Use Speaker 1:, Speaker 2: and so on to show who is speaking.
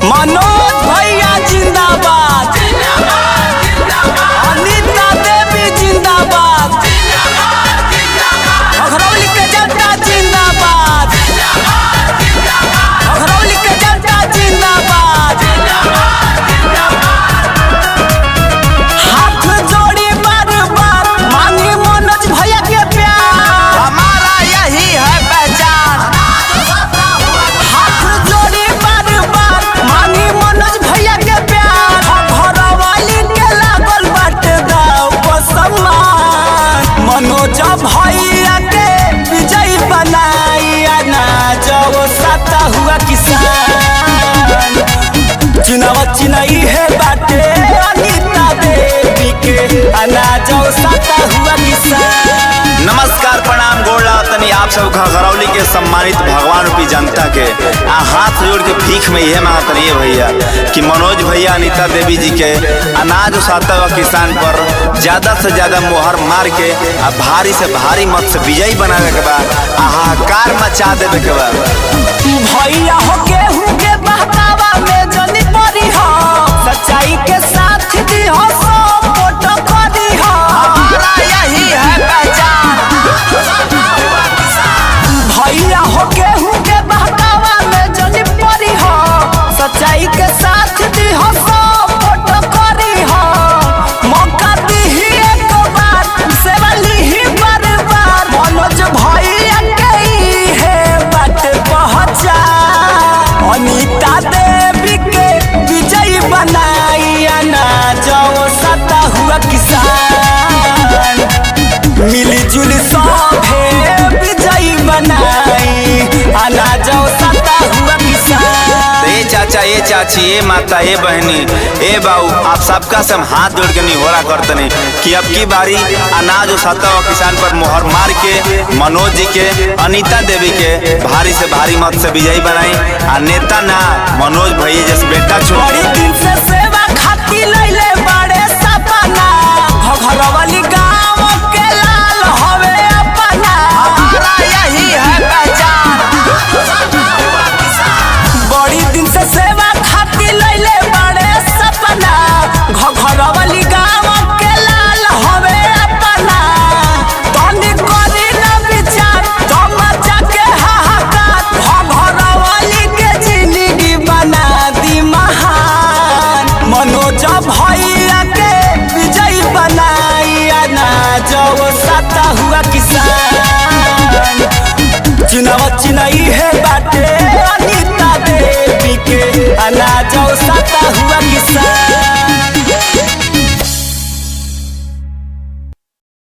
Speaker 1: मनोज भैया जिंदाबाद, अनीता देवी जिंदाबाद, अखरौली के जनता जिंदाबाद, अखरौली के जनता जिंदाबाद। हाथ जोड़ी बार बार मांगी मनोज भैया के प्यार, हमारा यही है पहचान। हाथ जोड़ी बार बार मांगी मनोज भैया के प्यार, घरवाली के लागल बाटे दाव को सम्मान। मनोज भैया के विजयी बनाइया ना जाओ साता हुआ किसान। चुनाव चिनाई है बाटे अनीता देवी के, आना जाओ साता हुआ किसान।
Speaker 2: नमस्कार प्रणाम गोड़ा तनी आप सब घरौली के सम्मानित भगवान रूपी जनता के हाथ जोड़ के भीख में यह मांगत नहीं भैया कि मनोज भैया अनीता देवी जी के अनाज उसाता हुआ किसान पर ज्यादा से ज्यादा मोहर मार के भारी से भारी मत से विजयी बनावे के बाद हाहाकार मचा देवे के बाद
Speaker 1: भैया हो गेहूं के बहकावा में जनी पड़ी हो, सच्चाई के साथ दी हो सपोर्ट करी हो, हमारा यही है पहचान। भैया हो गेहूं के बहकावा में जनी पड़ी हो, सच्चाई के साथ दी हो सपोर्ट करी हो। मौका दी ही एक बार, सेवा ली ही बार बार, मनोज भैया के ही है बात पहचान। अनीता देवी के विजयी बनाइया ना जाओ सता हुआ किसान। मिली जुली सभे विजयी बनाई, आना जाओ सता हुआ किसान।
Speaker 2: ए चाचा ए चाची ए माता ए बहनी ए बाऊ आप सबका से हम हाथ जोड़ के निहोरा करतनी कि अब की बारी अनाज उसाता हुआ किसान पर मोहर मार के मनोज जी के अनीता देवी के भारी से भारी मत से विजयी बनाई। आ नेता ना मनोज भैया जैसे बेटा
Speaker 1: बड़ी दिन से सेवा खाती लैले बड़े सपना, घरवाली गाँव के लाल हवे अपना, हमारा यही है पहचान। बड़ी दिन से सेवा खाती लैले बड़े सपना, घरवाली गाँव के लाल हवे अपना। तनी करी न विचार तो मचा के हाहाकार, घरवाली के जिंदगी बना दी महान। मनोज भैया के विजयी बनाइया ना जाओ साता हुआ किसान। चुनाव चिनाई है